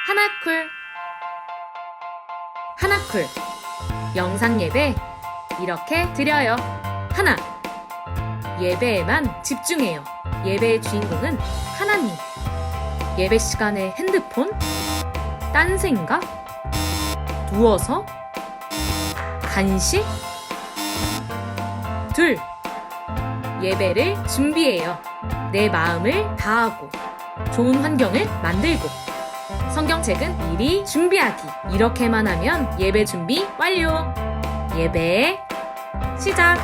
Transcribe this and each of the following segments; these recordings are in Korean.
하나쿨 하나쿨 영상 예배 이렇게 드려요. 하나, 예배에만 집중해요. 예배의 주인공은 하나님. 예배 시간에 핸드폰? 딴 생각? 누워서? 간식? 둘, 예배를 준비해요. 내 마음을 다하고 좋은 환경을 만들고 성경책은 미리 준비하기. 이렇게만 하면 예배 준비 완료. 예배 시작.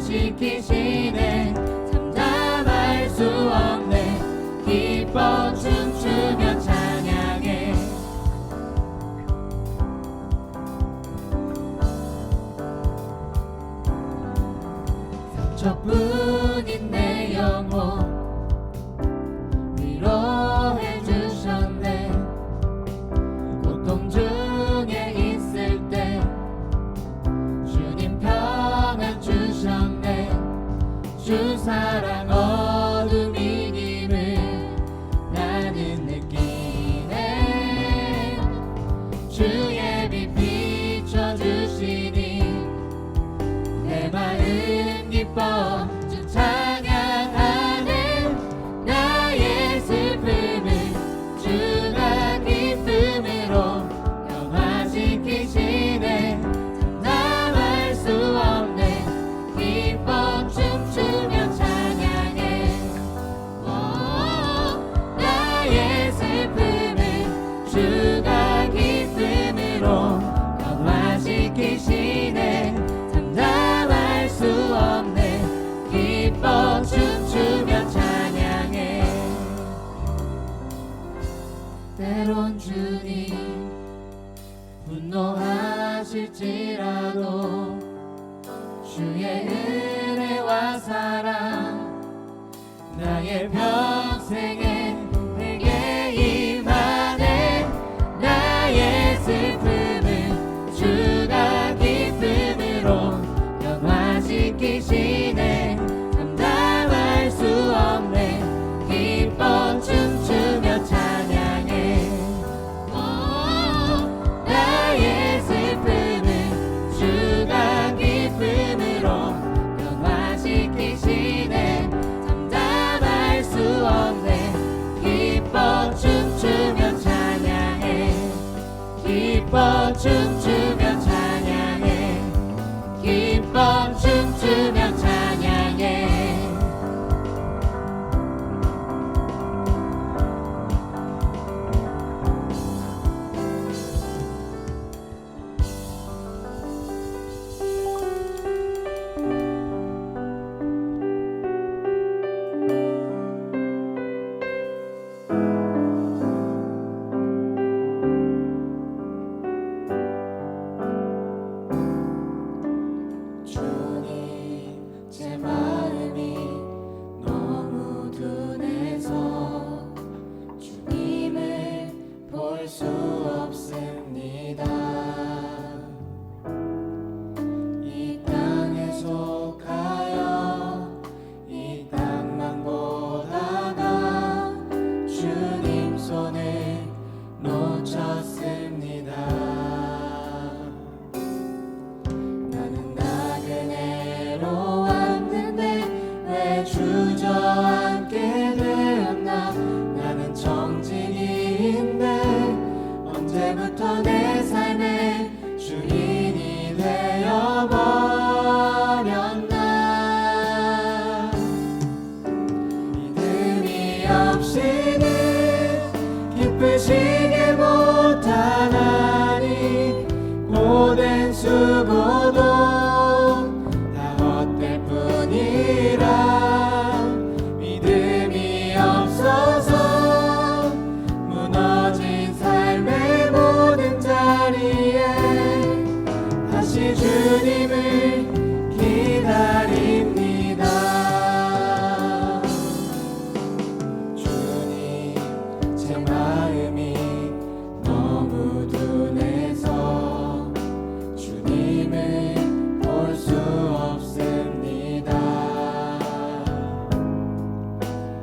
지키시네 참담할 수 없네 기뻐 춤추며 찬양해 상처뿐인 내 영혼 위로해 주셨네 고통 중에 있을 때 주님 평안 주셨네 주 사랑 어둠 이김을 나는 느끼네 주의 빛 비춰주시니 내 마음 기뻐 주 찬양하네 나의 슬픔을 주가 기쁨으로 변화시키시네 참담할 수 없네 기뻐 춤추며 찬양해 나의 슬픔을 주가 기쁨으로 변화시키시네 참담할 수 없네 기뻐 춤추며 찬양해 때론 주님 분노하실지라도 주의 은혜와 사랑 나의 평생에 내게 임하네 나의 슬픔을 주가 기쁨으로 변화시키시네 참담할 수 없네 기뻐 춤추며 찬양해 나의 슬픔을 주가 기쁨으로 변화시키시네 참담할 수 없네 기뻐 춤추며 찬양해 기뻐 춤추며 찬양해 기뻐 춤추며 찬양해 주님 제 마음이 너무 둔해서 주님을 볼 수 없습니다 이 땅에 속하여 이 땅만 보다가 주님 손을 놓쳤습니다 나는 나그네로 왔는데 왜 주저앉게 되었나 나는 정직인데 언제부터 내 삶의 주인이 되어버렸나 수고도 다 헛될 뿐이라 믿음이 없어서 무너진 삶의 모든 자리에 다시 주님을 기다립니다. 주님, 제 마음이 너무 둔해서 주님을 볼 수 없습니다.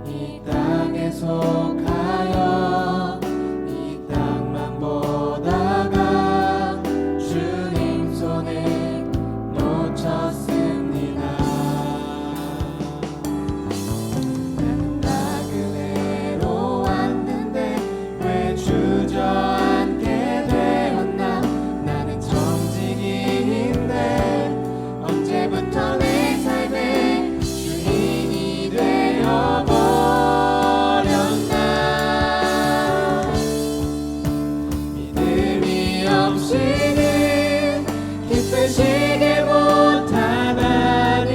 이 땅에 속하여 이 땅만 보다가 주님 손을 놓쳤습니다. 나는 나그네로 왔는데 왜 주저앉게 되었나. 나는 정직인데 언제부터 내 삶의 주인이 되어버렸나. 믿음이 없이는 기쁘시게 못하다니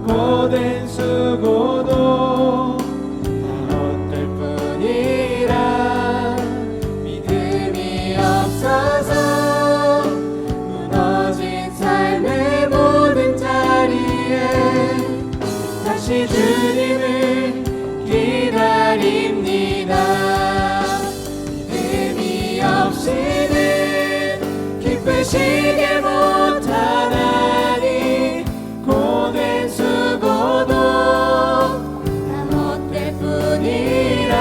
고된 수고도 다 헛될 뿐이라 믿음이 없어서 무너진 삶의 모든 자리에 다시 주님을 기다립니다. 믿음이 없이는 기쁘시게 못하다니 고된 수고도 다 헛될 뿐이라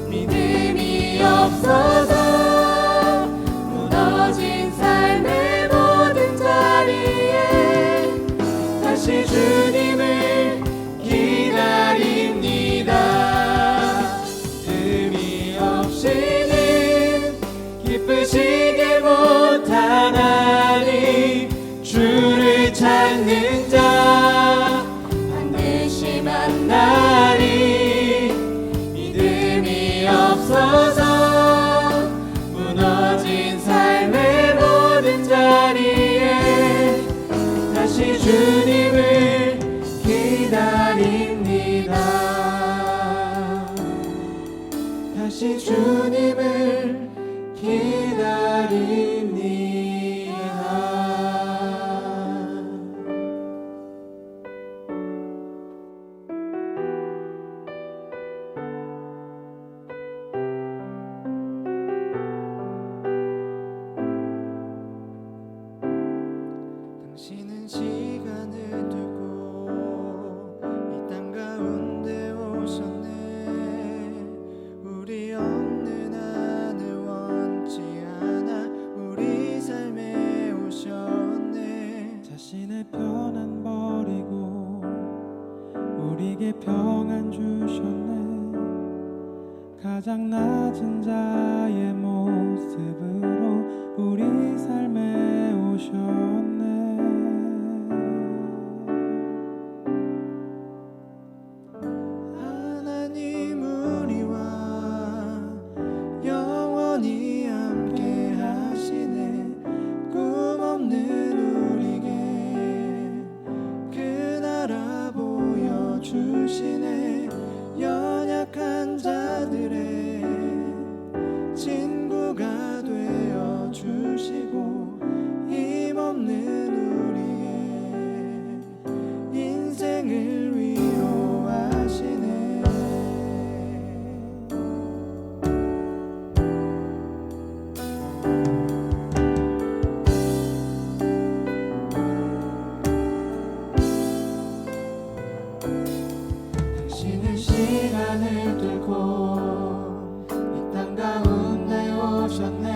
믿음이 없어서 무너진 삶의 모든 자리에 다시 주님을 기다립니다. 믿음이 없이는 기쁘시게 못하나니 주를 찾는 자 반드시 만나리. 믿음이 없어서 무너진 삶의 모든 자리에 다시 주님을 기다립니다. 다시 주님을 기다립니다. 당신은 시간을 두고 이 땅 가운데 오셨네. 우리 없는 하늘 원치 않아 우리 삶에 오셨네. 자신의 편안 버리고 우리에게 평안 주셨네. 가장 낮은 자의 모습으로 우리 삶에 오셨네. 하나님 우리와 영원히 함께 하시네. 꿈 없는 우리에게 그 나라 보여주시네. 연약한 자들의 친구가 되어 주시고 힘없는 우리의 인생을 위로하시네. 당신은 시간을 뚫고 이 땅 가운데 오셨네.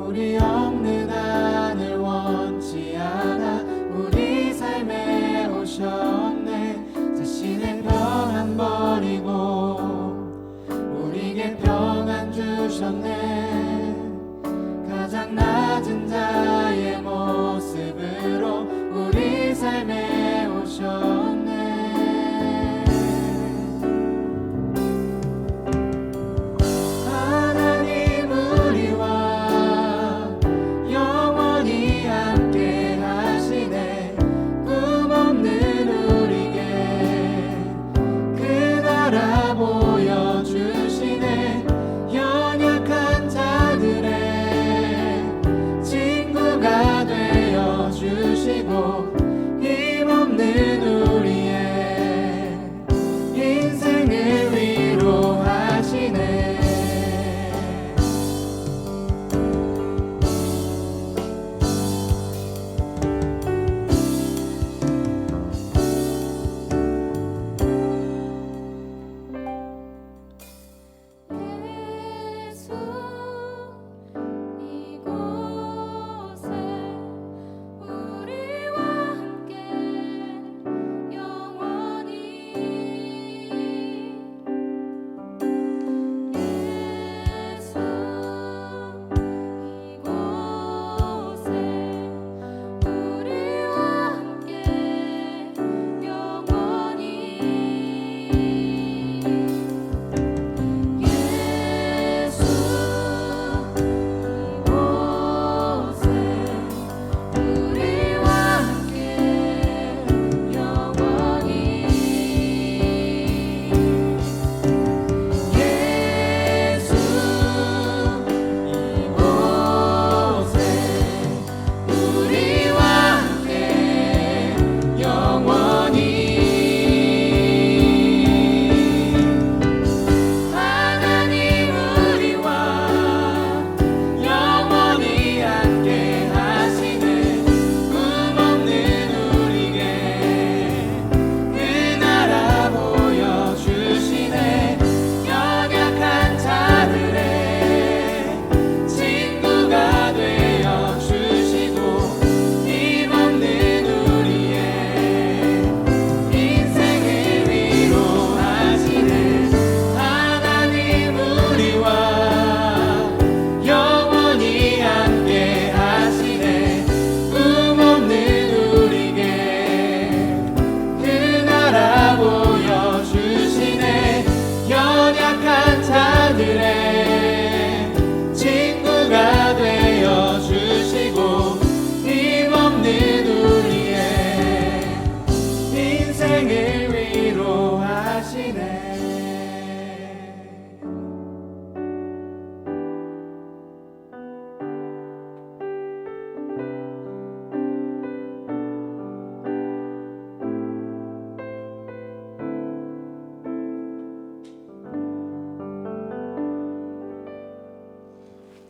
우리 없는 하늘 원치 않아 우리 삶에 오셨네. 자신의 평안 버리고 우리에게 평안 주셨네. 가장 낮은 자의 모습으로 우리 삶에 오셨네. 주시고 힘없는 우리의 인생을 위로하시네. 예수 이곳에 우리와 함께 영원히 예수 이곳에 우리와 함께 영원히 예수 이곳에 우리와 함께 영원히 예수 이곳에 우리와 함께 영원히 하나님 우리와 영원히 함께 하시네. 꿈없는 우리에게 그 나라 보여주시네. 연약한 자들의 친구가 되어주시고 힘없는 우리의 인생을 위로하시네. 하나님 우리와 영원히 함께 하시네. 꿈없는 우리에게 그 나라 보여주시네. 연약한 자들의 친구가 되어주시고 힘없는 우리의 인생을 위로하시네.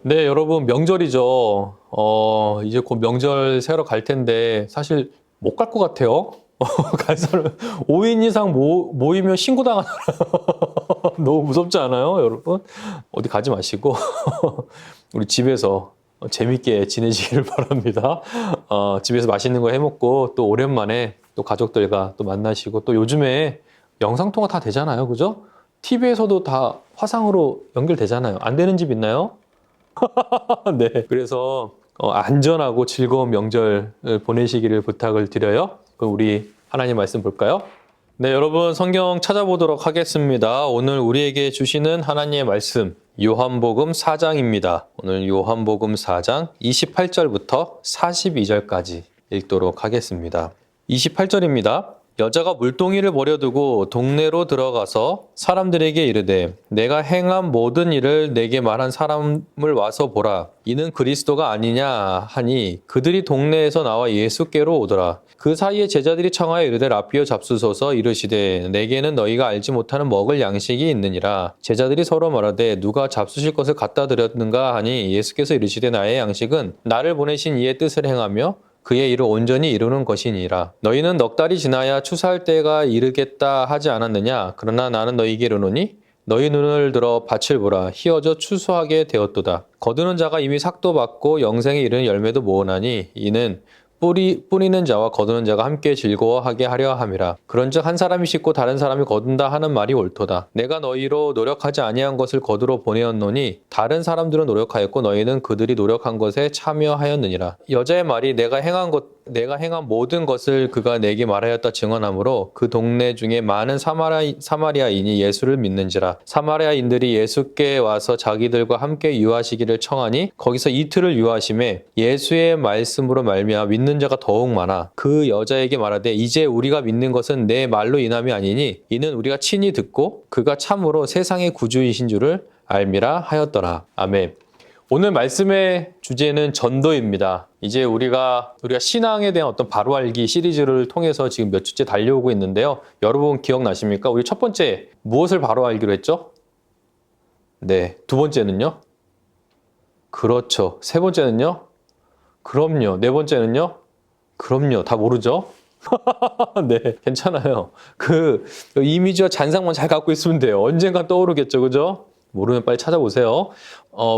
네, 여러분 명절이죠. 이제 곧 명절 새러 갈 텐데 사실 못 갈 것 같아요. 갈 사람 5인 이상 모이면 신고당하나. 너무 무섭지 않아요, 여러분? 어디 가지 마시고 우리 집에서 재밌게 지내시기를 바랍니다. 집에서 맛있는 거 해먹고 또 오랜만에 또 가족들과 또 만나시고 또 요즘에 영상통화 다 되잖아요, 그죠? TV에서도 다 화상으로 연결되잖아요. 안 되는 집 있나요? 네, 그래서 안전하고 즐거운 명절 보내시기를 부탁을 드려요. 그럼 우리 하나님 말씀 볼까요? 네, 여러분 성경 찾아보도록 하겠습니다. 오늘 우리에게 주시는 하나님의 말씀 요한복음 4장입니다. 오늘 요한복음 4장 28절부터 42절까지 읽도록 하겠습니다. 28절입니다. 여자가 물동이를 버려두고 동네로 들어가서 사람들에게 이르되 내가 행한 모든 일을 내게 말한 사람을 와서 보라. 이는 그리스도가 아니냐 하니 그들이 동네에서 나와 예수께로 오더라. 그 사이에 제자들이 청하여 이르되 라피어 잡수소서 이르시되 내게는 너희가 알지 못하는 먹을 양식이 있느니라. 제자들이 서로 말하되 누가 잡수실 것을 갖다 드렸는가 하니 예수께서 이르시되 나의 양식은 나를 보내신 이의 뜻을 행하며 그의 일을 온전히 이루는 것이니라. 너희는 넉 달이 지나야 추수할 때가 이르겠다 하지 않았느냐? 그러나 나는 너희에게 이르노니 너희 눈을 들어 밭을 보라. 희어져 추수하게 되었도다. 거두는 자가 이미 삭도 받고 영생에 이르는 열매도 모으나니 이는 뿌리는 자와 거두는 자가 함께 즐거워하게 하려 함이라. 그런즉 한 사람이 씻고 다른 사람이 거둔다 하는 말이 옳도다. 내가 너희로 노력하지 아니한 것을 거두러 보내었노니 다른 사람들은 노력하였고 너희는 그들이 노력한 것에 참여하였느니라. 여자의 말이 내가 행한 모든 것을 그가 내게 말하였다 증언하므로 그 동네 중에 많은 사마리아인이 예수를 믿는지라. 사마리아인들이 예수께 와서 자기들과 함께 유하시기를 청하니 거기서 이틀을 유하심에 예수의 말씀으로 말미암아 믿는 자가 더욱 많아. 그 여자에게 말하되 이제 우리가 믿는 것은 내 말로 인함이 아니니 이는 우리가 친히 듣고 그가 참으로 세상의 구주이신 줄을 알미라 하였더라. 아멘. 오늘 말씀의 주제는 전도입니다. 이제 우리가 신앙에 대한 어떤 바로 알기 시리즈를 통해서 지금 몇 주째 달려오고 있는데요. 여러분 기억나십니까? 우리 첫 번째 무엇을 바로 알기로 했죠? 네. 두 번째는요? 그렇죠. 세 번째는요? 그럼요. 네 번째는요? 그럼요. 다 모르죠? 네, 괜찮아요. 그 이미지와 잔상만 잘 갖고 있으면 돼요. 언젠가 떠오르겠죠, 그죠? 모르면 빨리 찾아보세요.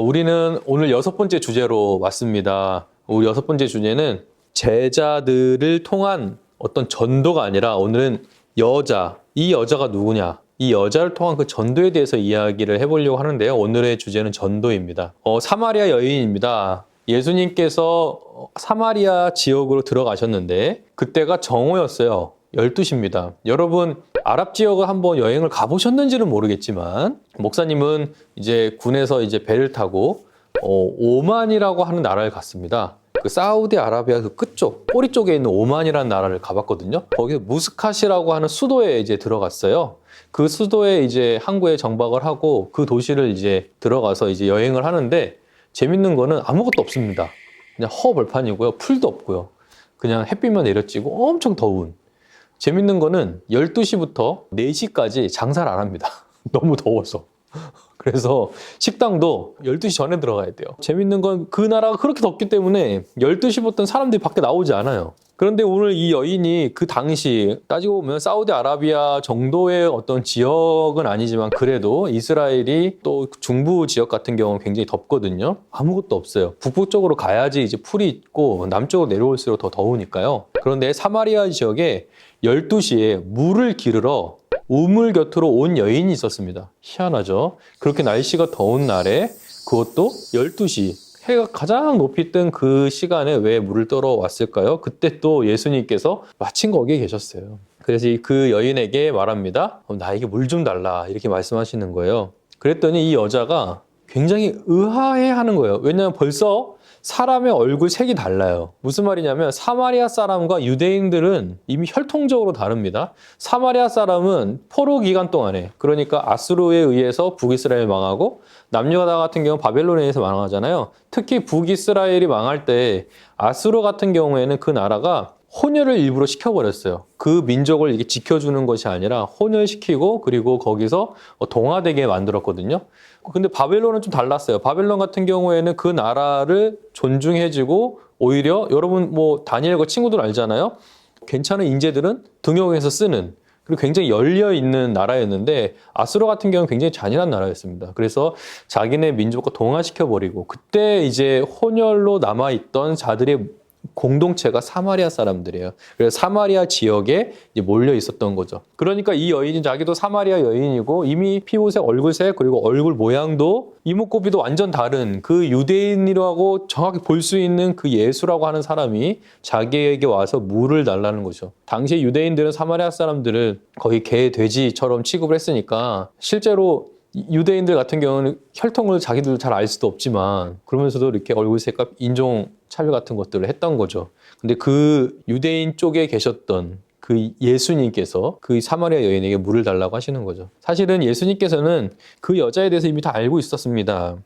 우리는 오늘 6번째 주제로 왔습니다. 우리 6번째 주제는 제자들을 통한 어떤 전도가 아니라 오늘은 이 여자가 누구냐? 이 여자를 통한 그 전도에 대해서 이야기를 해보려고 하는데요. 오늘의 주제는 전도입니다. 사마리아 여인입니다. 예수님께서 사마리아 지역으로 들어가셨는데 그때가 정오였어요. 12시입니다. 여러분 아랍 지역을 한번 여행을 가보셨는지는 모르겠지만 목사님은 이제 군에서 이제 배를 타고 오만이라고 하는 나라를 갔습니다. 그 사우디아라비아 그 끝쪽 꼬리 쪽에 있는 오만이라는 나라를 가봤거든요. 거기서 무스캇이라고 하는 수도에 이제 들어갔어요. 그 수도에 이제 항구에 정박을 하고 그 도시를 이제 들어가서 이제 여행을 하는데 재밌는 거는 아무것도 없습니다. 그냥 허벌판이고요. 풀도 없고요. 그냥 햇빛만 내려지고 엄청 더운. 재밌는 거는 12시부터 4시까지 장사를 안 합니다. 너무 더워서. 그래서 식당도 12시 전에 들어가야 돼요. 재밌는 건 그 나라가 그렇게 덥기 때문에 12시부터는 사람들이 밖에 나오지 않아요. 그런데 오늘 이 여인이 그 당시 따지고 보면 사우디아라비아 정도의 어떤 지역은 아니지만 그래도 이스라엘이 또 중부 지역 같은 경우는 굉장히 덥거든요. 아무것도 없어요. 북부 쪽으로 가야지 이제 풀이 있고 남쪽으로 내려올수록 더 더우니까요. 그런데 사마리아 지역에 12시에 물을 기르러 우물 곁으로 온 여인이 있었습니다. 희한하죠? 그렇게 날씨가 더운 날에 그것도 12시 해가 가장 높이 뜬 그 시간에 왜 물을 떠러 왔을까요? 그때 또 예수님께서 마침 거기에 계셨어요. 그래서 그 여인에게 말합니다. 나에게 물 좀 달라 이렇게 말씀하시는 거예요. 그랬더니 이 여자가 굉장히 의아해하는 거예요. 왜냐하면 벌써 사람의 얼굴 색이 달라요. 무슨 말이냐면 사마리아 사람과 유대인들은 이미 혈통적으로 다릅니다. 사마리아 사람은 포로 기간 동안에 그러니까 아수르에 의해서 북이스라엘 망하고 남유다 같은 경우는 바벨론에 의해서 망하잖아요. 특히 북이스라엘이 망할 때 아수르 같은 경우에는 그 나라가 혼혈을 일부러 시켜버렸어요. 그 민족을 이게 지켜주는 것이 아니라 혼혈시키고 그리고 거기서 동화되게 만들었거든요. 근데 바벨론은 좀 달랐어요. 바벨론 같은 경우에는 그 나라를 존중해주고 오히려 여러분 뭐 다니엘과 친구들 알잖아요. 괜찮은 인재들은 등용해서 쓰는 그리고 굉장히 열려있는 나라였는데 아수르 같은 경우는 굉장히 잔인한 나라였습니다. 그래서 자기네 민족과 동화시켜버리고 그때 이제 혼혈로 남아있던 자들의 공동체가 사마리아 사람들이에요. 그래서 사마리아 지역에 이제 몰려 있었던 거죠. 그러니까 이 여인이 자기도 사마리아 여인이고 이미 피부색, 얼굴색 그리고 얼굴 모양도 이목구비도 완전 다른 그 유대인이라고 정확히 볼 수 있는 그 예수라고 하는 사람이 자기에게 와서 물을 달라는 거죠. 당시 유대인들은 사마리아 사람들을 거의 개, 돼지처럼 취급을 했으니까 실제로 유대인들 같은 경우는 혈통을 자기들 잘 알 수도 없지만 그러면서도 이렇게 얼굴 색과 인종 차별 같은 것들을 했던 거죠. 근데 그 유대인 쪽에 계셨던 그 예수님께서 그 사마리아 여인에게 물을 달라고 하시는 거죠. 사실은 예수님께서는 그 여자에 대해서 이미 다 알고 있었습니다.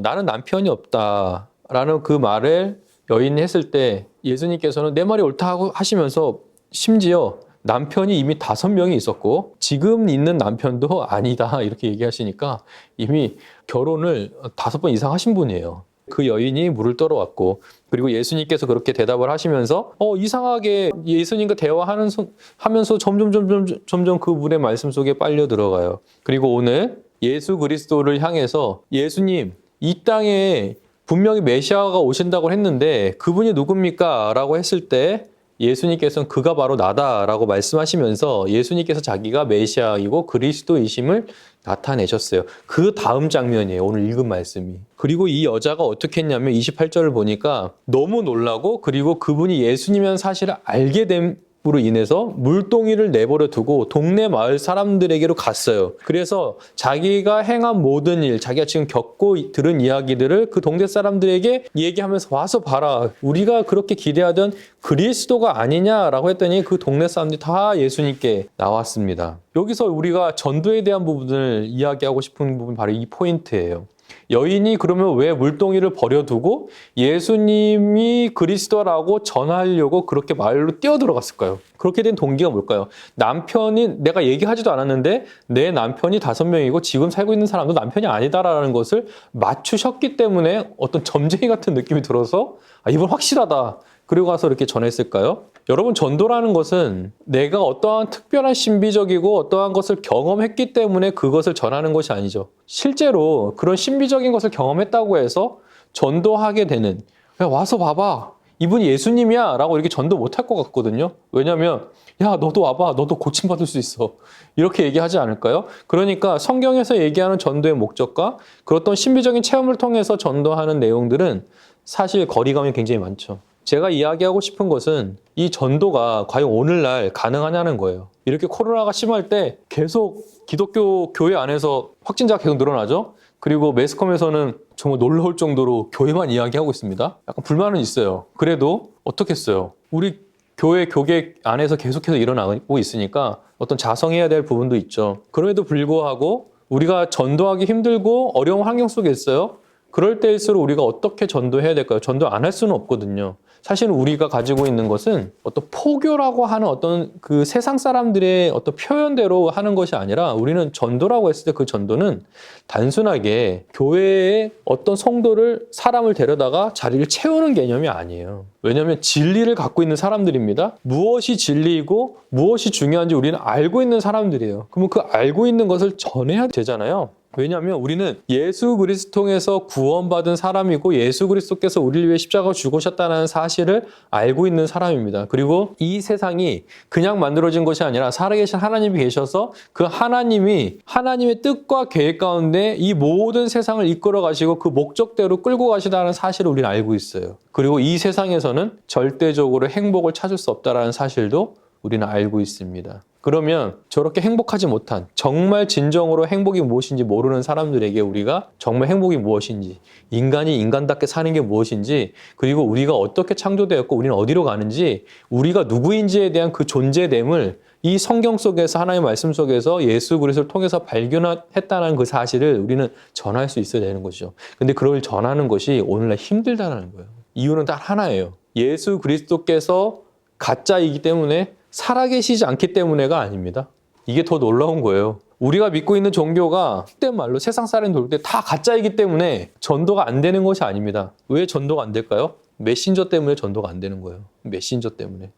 나는 남편이 없다라는 그 말을 여인이 했을 때 예수님께서는 내 말이 옳다 하시면서 심지어 남편이 이미 5명이 있었고 지금 있는 남편도 아니다 이렇게 얘기하시니까 이미 결혼을 5번 이상 하신 분이에요. 그 여인이 물을 떠러왔고 그리고 예수님께서 그렇게 대답을 하시면서 이상하게 예수님과 대화하면서 점점 그분의 말씀 속에 빨려 들어가요. 그리고 오늘 예수 그리스도를 향해서 예수님 이 땅에 분명히 메시아가 오신다고 했는데 그분이 누굽니까? 라고 했을 때 예수님께서는 그가 바로 나다라고 말씀하시면서 예수님께서 자기가 메시아이고 그리스도이심을 나타내셨어요. 그 다음 장면이에요. 오늘 읽은 말씀이. 그리고 이 여자가 어떻게 했냐면 28절을 보니까 너무 놀라고 그리고 그분이 예수님이라는 사실을 알게 됨으로 인해서 물동이를 내버려 두고 동네 마을 사람들에게로 갔어요. 그래서 자기가 행한 모든 일, 자기가 지금 겪고 들은 이야기들을 그 동네 사람들에게 얘기하면서 와서 봐라. 우리가 그렇게 기대하던 그리스도가 아니냐라고 했더니 그 동네 사람들이 다 예수님께 나왔습니다. 여기서 우리가 전도에 대한 부분을 이야기하고 싶은 부분이 바로 이 포인트예요. 여인이 그러면 왜 물동이를 버려두고 예수님이 그리스도라고 전하려고 그렇게 마을로 뛰어들어갔을까요? 그렇게 된 동기가 뭘까요? 남편이, 내가 얘기하지도 않았는데 내 남편이 5명이고 지금 살고 있는 사람도 남편이 아니다라는 것을 맞추셨기 때문에 어떤 점쟁이 같은 느낌이 들어서 이건 확실하다. 그리고 가서 이렇게 전했을까요? 여러분, 전도라는 것은 내가 어떠한 특별한 신비적이고 어떠한 것을 경험했기 때문에 그것을 전하는 것이 아니죠. 실제로 그런 신비적인 것을 경험했다고 해서 전도하게 되는, 야, 와서 봐봐, 이분이 예수님이야 라고 이렇게 전도 못할 것 같거든요. 왜냐하면 야, 너도 와봐, 너도 고침받을 수 있어, 이렇게 얘기하지 않을까요? 그러니까 성경에서 얘기하는 전도의 목적과 그런 어떤 신비적인 체험을 통해서 전도하는 내용들은 사실 거리감이 굉장히 많죠. 제가 이야기하고 싶은 것은 이 전도가 과연 오늘날 가능하냐는 거예요. 이렇게 코로나가 심할 때 계속 기독교 교회 안에서 확진자가 계속 늘어나죠. 그리고 매스컴에서는 정말 놀라울 정도로 교회만 이야기하고 있습니다. 약간 불만은 있어요. 그래도 어떻겠어요. 우리 교회 교계 안에서 계속해서 일어나고 있으니까 어떤 자성해야 될 부분도 있죠. 그럼에도 불구하고 우리가 전도하기 힘들고 어려운 환경 속에 있어요. 그럴 때일수록 우리가 어떻게 전도해야 될까요? 전도 안 할 수는 없거든요. 사실은 우리가 가지고 있는 것은 어떤 포교라고 하는 어떤 그 세상 사람들의 어떤 표현대로 하는 것이 아니라 우리는 전도라고 했을 때 그 전도는 단순하게 교회에 어떤 성도를, 사람을 데려다가 자리를 채우는 개념이 아니에요. 왜냐하면 진리를 갖고 있는 사람들입니다. 무엇이 진리이고 무엇이 중요한지 우리는 알고 있는 사람들이에요. 그러면 그 알고 있는 것을 전해야 되잖아요. 왜냐하면 우리는 예수 그리스도 통해서 구원받은 사람이고 예수 그리스도께서 우리를 위해 십자가로 죽으셨다는 사실을 알고 있는 사람입니다. 그리고 이 세상이 그냥 만들어진 것이 아니라 살아계신 하나님이 계셔서 그 하나님이 하나님의 뜻과 계획 가운데 이 모든 세상을 이끌어 가시고 그 목적대로 끌고 가시다는 사실을 우리는 알고 있어요. 그리고 이 세상에서는 절대적으로 행복을 찾을 수 없다는 사실도 우리는 알고 있습니다. 그러면 저렇게 행복하지 못한, 정말 진정으로 행복이 무엇인지 모르는 사람들에게 우리가 정말 행복이 무엇인지, 인간이 인간답게 사는 게 무엇인지, 그리고 우리가 어떻게 창조되었고 우리는 어디로 가는지, 우리가 누구인지에 대한 그 존재됨을 이 성경 속에서, 하나님의 말씀 속에서 예수 그리스도를 통해서 발견했다는 그 사실을 우리는 전할 수 있어야 되는 것이죠. 근데 그걸 전하는 것이 오늘날 힘들다는 거예요. 이유는 딱 하나예요. 예수 그리스도께서 가짜이기 때문에, 살아계시지 않기 때문에가 아닙니다. 이게 더 놀라운 거예요. 우리가 믿고 있는 종교가 그때 말로 세상 사람이 돌 때 다 가짜이기 때문에 전도가 안 되는 것이 아닙니다. 왜 전도가 안 될까요? 메신저 때문에 전도가 안 되는 거예요. 메신저 때문에.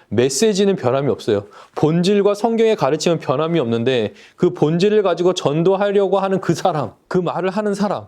메시지는 변함이 없어요. 본질과 성경의 가르침은 변함이 없는데 그 본질을 가지고 전도하려고 하는 그 사람, 그 말을 하는 사람.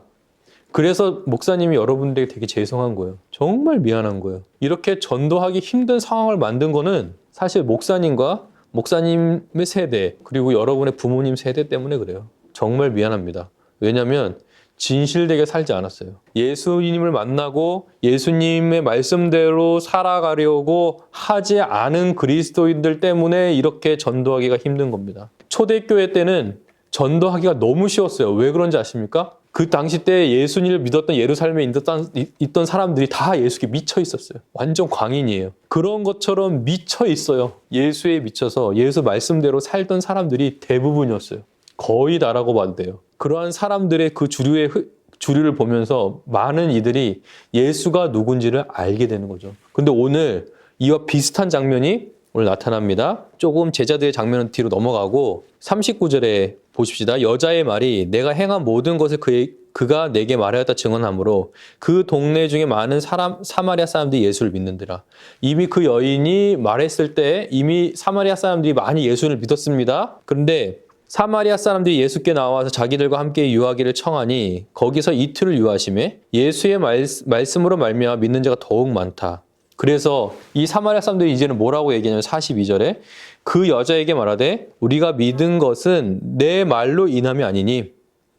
그래서 목사님이 여러분들에게 되게 죄송한 거예요. 정말 미안한 거예요. 이렇게 전도하기 힘든 상황을 만든 거는 사실 목사님과 목사님의 세대, 그리고 여러분의 부모님 세대 때문에 그래요. 정말 미안합니다. 왜냐하면 진실되게 살지 않았어요. 예수님을 만나고 예수님의 말씀대로 살아가려고 하지 않은 그리스도인들 때문에 이렇게 전도하기가 힘든 겁니다. 초대교회 때는 전도하기가 너무 쉬웠어요. 왜 그런지 아십니까? 그 당시 때 예수님을 믿었던 예루살렘에 있던 사람들이 다 예수께 미쳐 있었어요. 완전 광인이에요. 그런 것처럼 미쳐 있어요. 예수에 미쳐서 예수 말씀대로 살던 사람들이 대부분이었어요. 거의 다라고 봐도 돼요. 그러한 사람들의 그 주류를 보면서 많은 이들이 예수가 누군지를 알게 되는 거죠. 근데 오늘 이와 비슷한 장면이 오늘 나타납니다. 조금 제자들의 장면은 뒤로 넘어가고 39절에 보십시다. 여자의 말이 내가 행한 모든 것을 그가 내게 말하였다 증언하므로 그 동네 중에 많은 사마리아 사람들이 예수를 믿는더라. 이미 그 여인이 말했을 때 이미 사마리아 사람들이 많이 예수를 믿었습니다. 그런데 사마리아 사람들이 예수께 나와서 자기들과 함께 유하기를 청하니 거기서 이틀을 유하심에 예수의 말씀으로 말미암아 믿는 자가 더욱 많다. 그래서 이 사마리아 사람들이 이제는 뭐라고 얘기하냐면 42절에 그 여자에게 말하되 우리가 믿은 것은 내 말로 인함이 아니니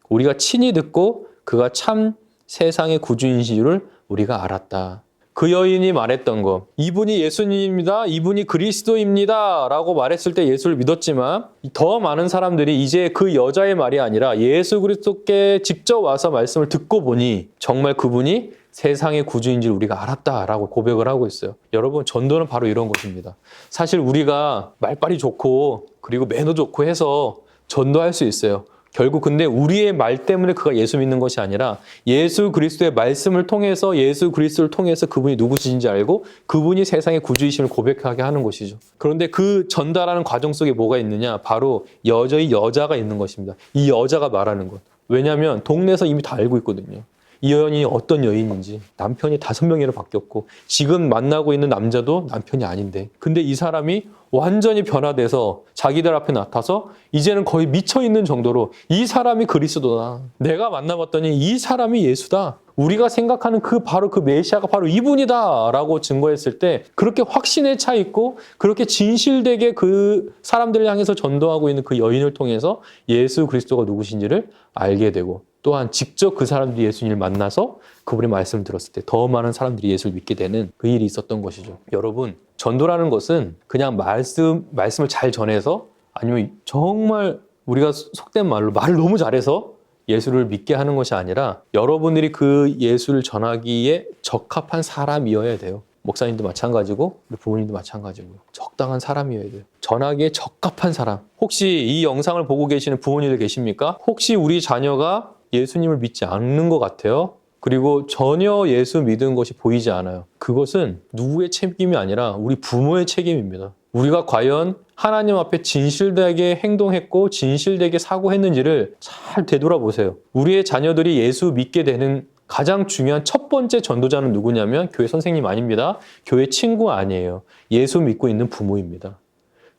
우리가 친히 듣고 그가 참 세상의 구주인 줄을 우리가 알았다. 그 여인이 말했던 것, 이분이 예수님입니다, 이분이 그리스도입니다 라고 말했을 때 예수를 믿었지만 더 많은 사람들이 이제 그 여자의 말이 아니라 예수 그리스도께 직접 와서 말씀을 듣고 보니 정말 그분이 세상의 구주인지를 우리가 알았다라고 고백을 하고 있어요. 여러분, 전도는 바로 이런 것입니다. 사실 우리가 말빨이 좋고 그리고 매너 좋고 해서 전도할 수 있어요. 결국 근데 우리의 말 때문에 그가 예수 믿는 것이 아니라 예수 그리스도의 말씀을 통해서 예수 그리스도를 통해서 그분이 누구신지 알고 그분이 세상의 구주이심을 고백하게 하는 것이죠. 그런데 그 전달하는 과정 속에 뭐가 있느냐? 바로 여자의 여자가 있는 것입니다. 이 여자가 말하는 것. 왜냐하면 동네에서 이미 다 알고 있거든요. 이 여인이 어떤 여인인지. 남편이 5명이나 바뀌었고 지금 만나고 있는 남자도 남편이 아닌데 근데 이 사람이 완전히 변화돼서 자기들 앞에 나타서 이제는 거의 미쳐있는 정도로 이 사람이 그리스도다. 내가 만나봤더니 이 사람이 예수다. 우리가 생각하는 바로 그 메시아가 바로 이분이다 라고 증거했을 때 그렇게 확신에 차 있고 그렇게 진실되게 그 사람들을 향해서 전도하고 있는 그 여인을 통해서 예수 그리스도가 누구신지를 알게 되고 또한 직접 그 사람들이 예수님을 만나서 그분의 말씀을 들었을 때 더 많은 사람들이 예수를 믿게 되는 그 일이 있었던 것이죠. 여러분, 전도라는 것은 그냥 말씀을 잘 전해서 아니면 정말 우리가 속된 말로 말을 너무 잘해서 예수를 믿게 하는 것이 아니라 여러분들이 그 예수를 전하기에 적합한 사람이어야 돼요. 목사님도 마찬가지고 우리 부모님도 마찬가지고 적당한 사람이어야 돼요. 전하기에 적합한 사람. 혹시 이 영상을 보고 계시는 부모님들 계십니까? 혹시 우리 자녀가 예수님을 믿지 않는 것 같아요? 그리고 전혀 예수 믿은 것이 보이지 않아요. 그것은 누구의 책임이 아니라 우리 부모의 책임입니다. 우리가 과연 하나님 앞에 진실되게 행동했고 진실되게 사고했는지를 잘 되돌아보세요. 우리의 자녀들이 예수 믿게 되는 가장 중요한 첫 번째 전도자는 누구냐면 교회 선생님 아닙니다. 교회 친구 아니에요. 예수 믿고 있는 부모입니다.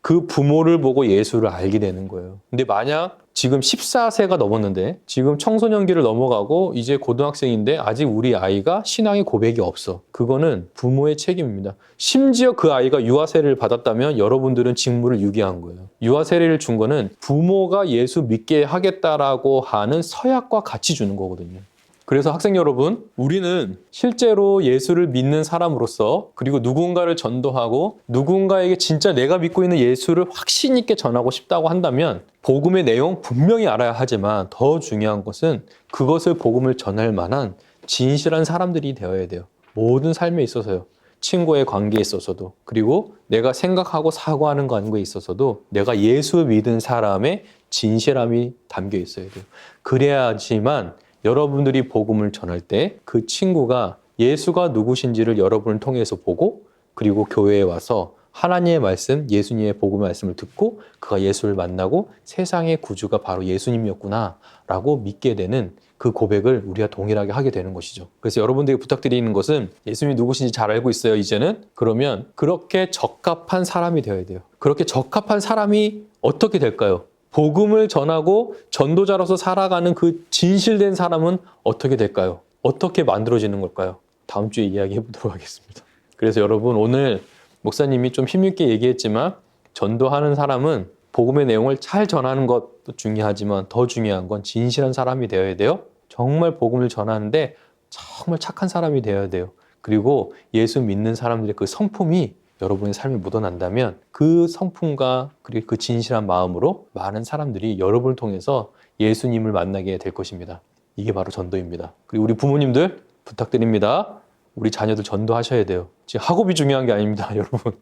그 부모를 보고 예수를 알게 되는 거예요. 근데 만약 지금 14세가 넘었는데 지금 청소년기를 넘어가고 이제 고등학생인데 아직 우리 아이가 신앙의 고백이 없어. 그거는 부모의 책임입니다. 심지어 그 아이가 유아 세례를 받았다면 여러분들은 직무를 유기한 거예요. 유아 세례를 준 거는 부모가 예수 믿게 하겠다라고 하는 서약과 같이 주는 거거든요. 그래서 학생 여러분, 우리는 실제로 예수를 믿는 사람으로서 그리고 누군가를 전도하고 누군가에게 진짜 내가 믿고 있는 예수를 확신 있게 전하고 싶다고 한다면 복음의 내용 분명히 알아야 하지만 더 중요한 것은 그것을 복음을 전할 만한 진실한 사람들이 되어야 돼요. 모든 삶에 있어서요. 친구의 관계에 있어서도 그리고 내가 생각하고 사고하는 거에 있어서도 내가 예수 믿은 사람의 진실함이 담겨 있어야 돼요. 그래야지만 여러분들이 복음을 전할 때 그 친구가 예수가 누구신지를 여러분을 통해서 보고 그리고 교회에 와서 하나님의 말씀, 예수님의 복음의 말씀을 듣고 그가 예수를 만나고 세상의 구주가 바로 예수님이었구나 라고 믿게 되는 그 고백을 우리가 동일하게 하게 되는 것이죠. 그래서 여러분들에게 부탁드리는 것은 예수님이 누구신지 잘 알고 있어요, 이제는. 그러면 그렇게 적합한 사람이 되어야 돼요. 그렇게 적합한 사람이 어떻게 될까요? 복음을 전하고 전도자로서 살아가는 그 진실된 사람은 어떻게 될까요? 어떻게 만들어지는 걸까요? 다음 주에 이야기해 보도록 하겠습니다. 그래서 여러분 오늘 목사님이 좀 힘있게 얘기했지만 전도하는 사람은 복음의 내용을 잘 전하는 것도 중요하지만 더 중요한 건 진실한 사람이 되어야 돼요. 정말 복음을 전하는데 정말 착한 사람이 되어야 돼요. 그리고 예수 믿는 사람들의 그 성품이 여러분의 삶에 묻어난다면 그 성품과 그리고 그 진실한 마음으로 많은 사람들이 여러분을 통해서 예수님을 만나게 될 것입니다. 이게 바로 전도입니다. 그리고 우리 부모님들 부탁드립니다. 우리 자녀들 전도하셔야 돼요. 지금 학업이 중요한 게 아닙니다, 여러분.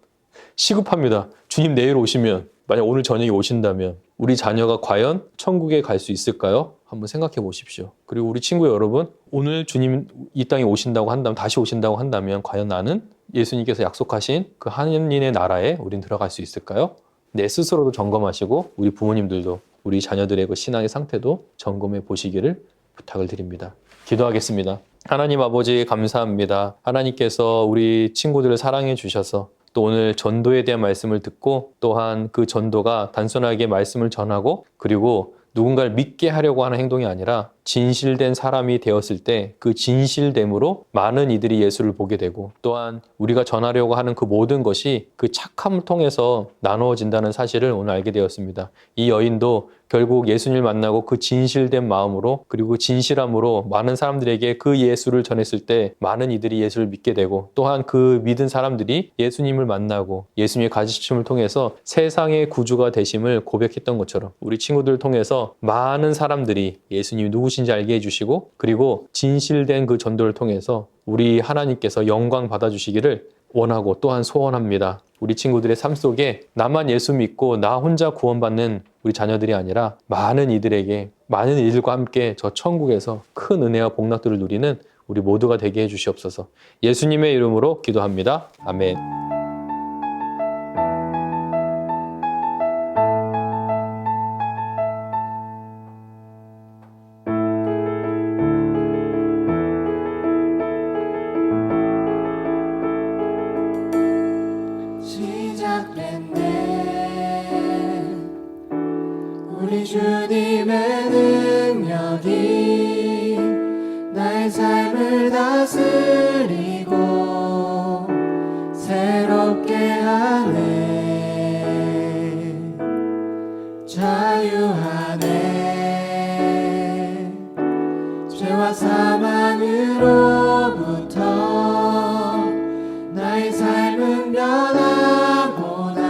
시급합니다. 주님 내일 오시면, 만약 오늘 저녁에 오신다면 우리 자녀가 과연 천국에 갈 수 있을까요? 한번 생각해 보십시오. 그리고 우리 친구 여러분, 오늘 주님 이 땅에 오신다고 한다면, 다시 오신다고 한다면 과연 나는 예수님께서 약속하신 그 하나님의 나라에 우린 들어갈 수 있을까요? 내 스스로도 점검하시고 우리 부모님들도 우리 자녀들의 그 신앙의 상태도 점검해 보시기를 부탁을 드립니다. 기도하겠습니다. 하나님 아버지 감사합니다. 하나님께서 우리 친구들을 사랑해 주셔서 또 오늘 전도에 대한 말씀을 듣고 또한 그 전도가 단순하게 말씀을 전하고 그리고 누군가를 믿게 하려고 하는 행동이 아니라 진실된 사람이 되었을 때 그 진실됨으로 많은 이들이 예수를 보게 되고 또한 우리가 전하려고 하는 그 모든 것이 그 착함을 통해서 나누어진다는 사실을 오늘 알게 되었습니다. 이 여인도 결국 예수님을 만나고 그 진실된 마음으로 그리고 진실함으로 많은 사람들에게 그 예수를 전했을 때 많은 이들이 예수를 믿게 되고 또한 그 믿은 사람들이 예수님을 만나고 예수님의 가르침을 통해서 세상의 구주가 되심을 고백했던 것처럼 우리 친구들을 통해서 많은 사람들이 예수님이 누구신지 알게 해주시고 그리고 진실된 그 전도를 통해서 우리 하나님께서 영광 받아주시기를 원하고 또한 소원합니다. 우리 친구들의 삶 속에 나만 예수 믿고 나 혼자 구원받는 우리 자녀들이 아니라 많은 이들에게, 많은 이들과 함께 저 천국에서 큰 은혜와 복락들을 누리는 우리 모두가 되게 해주시옵소서. 예수님의 이름으로 기도합니다. 아멘. 시작됐네 우리 주님의 능력이 나의 삶을 다스리고 새롭게 하네 자유하네 죄와 사망으로부터 나의 삶은 변하구나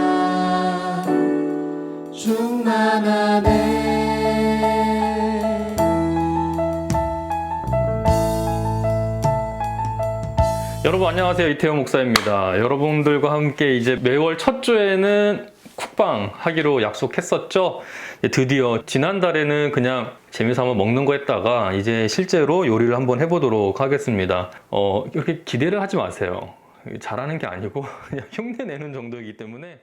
충만하네 여러분 안녕하세요. 이태영 목사입니다. 여러분들과 함께 이제 매월 첫 주에는 쿡방 하기로 약속했었죠. 드디어 지난달에는 그냥 재미삼아 먹는 거 했다가 이제 실제로 요리를 한번 해보도록 하겠습니다. 이렇게 기대를 하지 마세요. 잘하는 게 아니고 그냥 흉내 내는 정도이기 때문에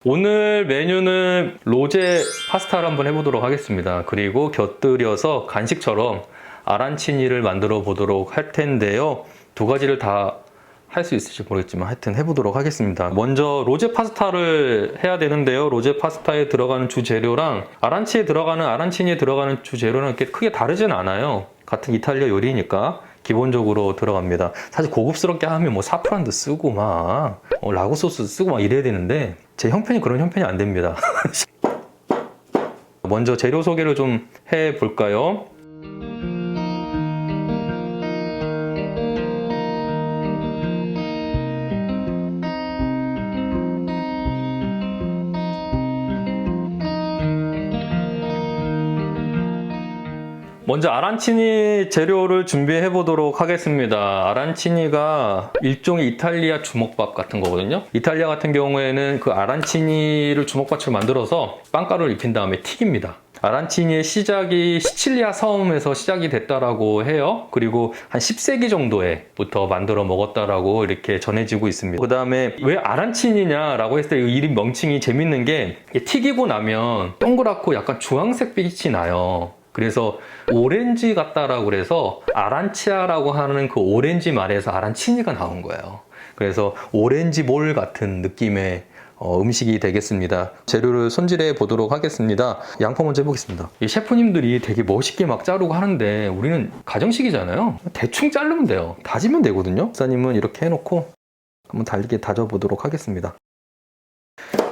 오늘 메뉴는 로제 파스타를 한번 해보도록 하겠습니다. 그리고 곁들여서 간식처럼 아란치니를 만들어 보도록 할 텐데요. 두 가지를 다 할 수 있을지 모르겠지만 하여튼 해보도록 하겠습니다. 먼저 로제 파스타를 해야 되는데요. 로제 파스타에 들어가는 주재료랑 아란치니에 들어가는 주재료는 이렇게 크게 다르진 않아요. 같은 이탈리아 요리니까 기본적으로 들어갑니다. 사실 고급스럽게 하면 뭐 사프란도 쓰고 막 라구 소스 쓰고 막 이래야 되는데 제 형편이 그런 형편이 안 됩니다. 먼저 재료 소개를 좀 해볼까요? 먼저 아란치니 재료를 준비해 보도록 하겠습니다. 아란치니가 일종의 이탈리아 주먹밥 같은 거거든요. 이탈리아 같은 경우에는 그 아란치니를 주먹밥처럼 만들어서 빵가루를 입힌 다음에 튀깁니다. 아란치니의 시작이 시칠리아 섬에서 시작이 됐다라고 해요. 그리고 한 10세기 정도에부터 만들어 먹었다라고 이렇게 전해지고 있습니다. 그 다음에 왜 아란치니냐라고 했을 때 이 이름 명칭이 재밌는 게 튀기고 나면 동그랗고 약간 주황색 빛이 나요. 그래서 오렌지 같다라고 그래서 아란치아라고 하는 그 오렌지 말에서 아란치니가 나온 거예요. 그래서 오렌지 몰 같은 느낌의 음식이 되겠습니다. 재료를 손질해 보도록 하겠습니다. 양파 먼저 해보겠습니다. 이 셰프님들이 되게 멋있게 막 자르고 하는데 우리는 가정식이잖아요. 대충 자르면 돼요. 다지면 되거든요. 목사님은 이렇게 해놓고 한번 달게 다져보도록 하겠습니다.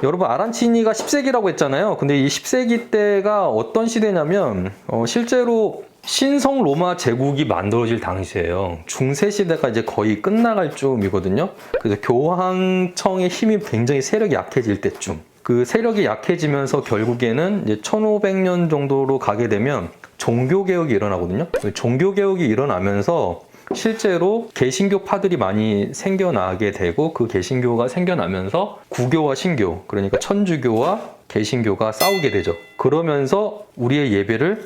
여러분 아란치니가 10세기라고 했잖아요. 근데 이 10세기 때가 어떤 시대냐면 실제로 신성 로마 제국이 만들어질 당시예요. 중세 시대가 이제 거의 끝나갈 쯤이거든요. 그래서 교황청의 힘이 굉장히 세력이 약해질 때쯤. 그 세력이 약해지면서 결국에는 이제 1500년 정도로 가게 되면 종교개혁이 일어나거든요. 종교개혁이 일어나면서 실제로 개신교파들이 많이 생겨나게 되고 그 개신교가 생겨나면서 구교와 신교, 그러니까 천주교와 개신교가 싸우게 되죠. 그러면서 우리의 예배를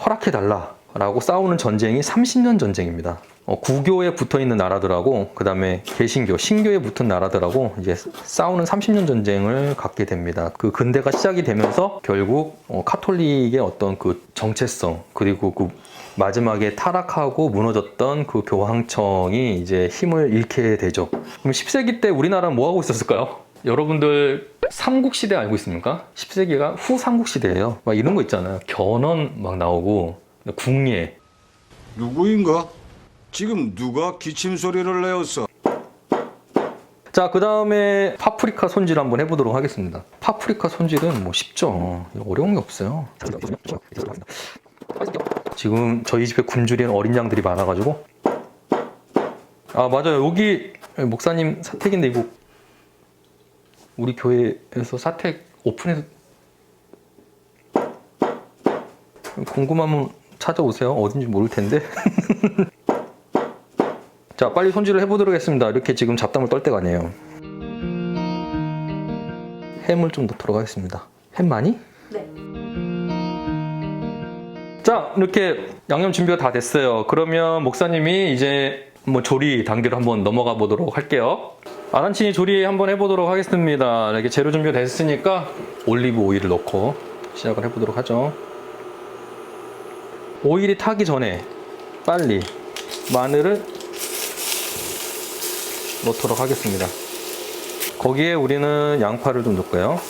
허락해달라라고 싸우는 전쟁이 30년 전쟁입니다. 구교에 붙어있는 나라들하고 그 다음에 개신교, 신교에 붙은 나라들하고 이제 싸우는 30년 전쟁을 갖게 됩니다. 그 근대가 시작이 되면서 결국 카톨릭의 어떤 그 정체성 그리고 그 마지막에 타락하고 무너졌던 그 교황청이 이제 힘을 잃게 되죠. 그럼 10세기 때 우리나라는 뭐 하고 있었을까요? 여러분들 삼국시대 알고 있습니까? 10세기가 후 삼국시대예요. 막 이런 거 있잖아요. 견훤 막 나오고 궁예. 누구인가? 지금 누가 기침 소리를 내었어? 자, 그 다음에 파프리카 손질 한번 해보도록 하겠습니다. 파프리카 손질은 뭐 쉽죠. 어려운 게 없어요. 지금 저희 집에 굶주리는 어린 양들이 많아가지고 아 맞아요. 여기 목사님 사택인데 이거 우리 교회에서 사택 오픈해서 궁금하면 찾아오세요. 어딘지 모를 텐데. 자, 빨리 손질을 해보도록 하겠습니다. 이렇게 지금 잡담을 떨 때가 아니에요. 햄을 좀 넣도록 하겠습니다. 햄 많이? 네. 자, 이렇게 양념 준비가 다 됐어요. 그러면 목사님이 이제 뭐 조리 단계로 한번 넘어가 보도록 할게요. 아란치니 조리 한번 해보도록 하겠습니다. 이렇게 재료 준비가 됐으니까 올리브 오일을 넣고 시작을 해보도록 하죠. 오일이 타기 전에 빨리 마늘을 넣도록 하겠습니다. 거기에 우리는 양파를 좀 넣고요.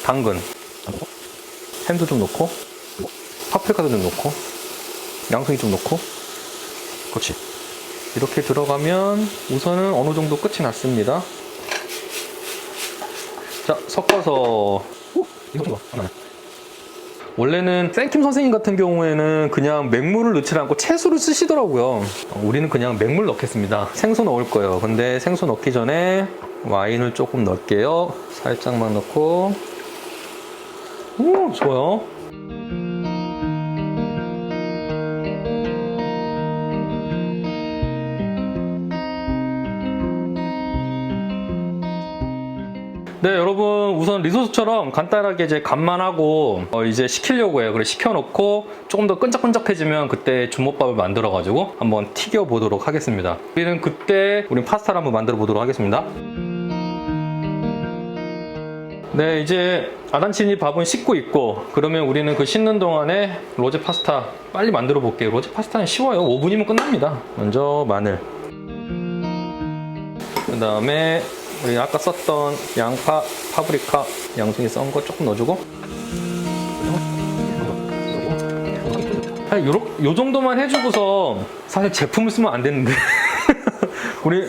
당근, 햄도 좀 넣고, 파프리카도 좀 넣고, 양송이 좀 넣고, 그렇지. 이렇게 들어가면 우선은 어느 정도 끝이 났습니다. 자, 섞어서. 원래는 쌤킴 선생님 같은 경우에는 그냥 맹물을 넣지 않고 채소를 쓰시더라고요. 우리는 그냥 맹물 넣겠습니다. 생수 넣을 거예요. 근데 생수 넣기 전에 와인을 조금 넣을게요. 살짝만 넣고. 좋아요. 네, 여러분 우선 리소스처럼 간단하게 이제 간만 하고 이제 식히려고 해요. 그래 식혀놓고 조금 더 끈적끈적해지면 그때 주먹밥을 만들어가지고 한번 튀겨 보도록 하겠습니다. 우리는 파스타를 한번 만들어 보도록 하겠습니다. 네, 이제 아란치니 밥은 씻고 있고, 그러면 우리는 그 씻는 동안에 로제 파스타 빨리 만들어 볼게요. 로제 파스타는 쉬워요. 5분이면 끝납니다. 먼저 마늘, 그 다음에 우리 아까 썼던 양파, 파프리카, 양송이 썬 거 조금 넣어주고, 요 정도만 해주고서 사실 제품을 쓰면 안 되는데 우리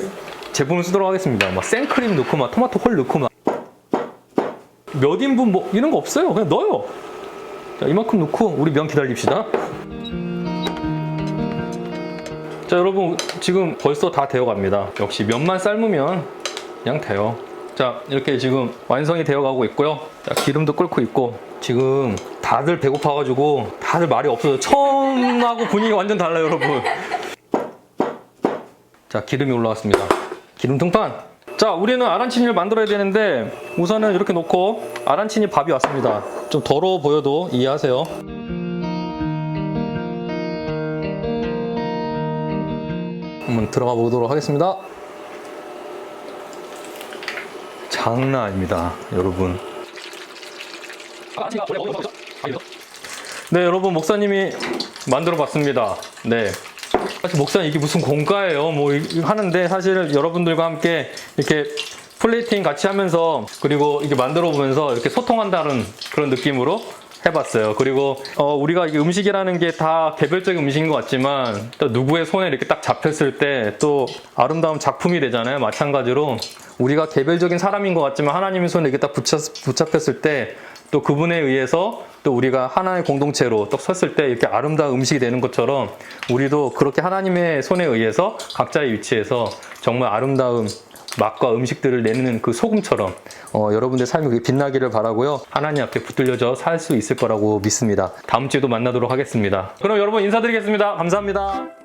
제품을 쓰도록 하겠습니다. 막 생크림 넣고 막 토마토 홀 넣고 막 몇 인분 뭐 이런 거 없어요. 그냥 넣어요. 자, 이만큼 넣고 우리 면 기다립시다. 자, 여러분 지금 벌써 다 되어 갑니다. 역시 면만 삶으면 그냥 돼요. 자, 이렇게 지금 완성이 되어 가고 있고요. 자, 기름도 끓고 있고, 지금 다들 배고파가지고 다들 말이 없어요. 처음하고 분위기가 완전 달라요, 여러분. 자, 기름이 올라왔습니다. 기름 등판. 자, 우리는 아란치니를 만들어야 되는데 우선은 이렇게 놓고, 아란치니 밥이 왔습니다. 좀 더러워 보여도 이해하세요. 한번 들어가 보도록 하겠습니다. 장난 아닙니다, 여러분. 네, 여러분 목사님이 만들어 봤습니다. 네. 사실 목사님 이게 무슨 공과예요 뭐 하는데, 사실 여러분들과 함께 이렇게 플레이팅 같이 하면서, 그리고 이게 만들어 보면서 이렇게 소통한다는 그런 느낌으로 해봤어요. 그리고 우리가 이게 음식이라는 게 다 개별적인 음식인 것 같지만, 또 누구의 손에 이렇게 딱 잡혔을 때 또 아름다운 작품이 되잖아요. 마찬가지로 우리가 개별적인 사람인 것 같지만 하나님의 손에 이렇게 딱 붙잡혔을 때, 또 그분에 의해서 또 우리가 하나의 공동체로 딱 섰을 때 이렇게 아름다운 음식이 되는 것처럼, 우리도 그렇게 하나님의 손에 의해서 각자의 위치에서 정말 아름다운 맛과 음식들을 내는 그 소금처럼 여러분들 삶이 빛나기를 바라고요. 하나님 앞에 붙들려져 살 수 있을 거라고 믿습니다. 다음 주에도 만나도록 하겠습니다. 그럼 여러분 인사드리겠습니다. 감사합니다.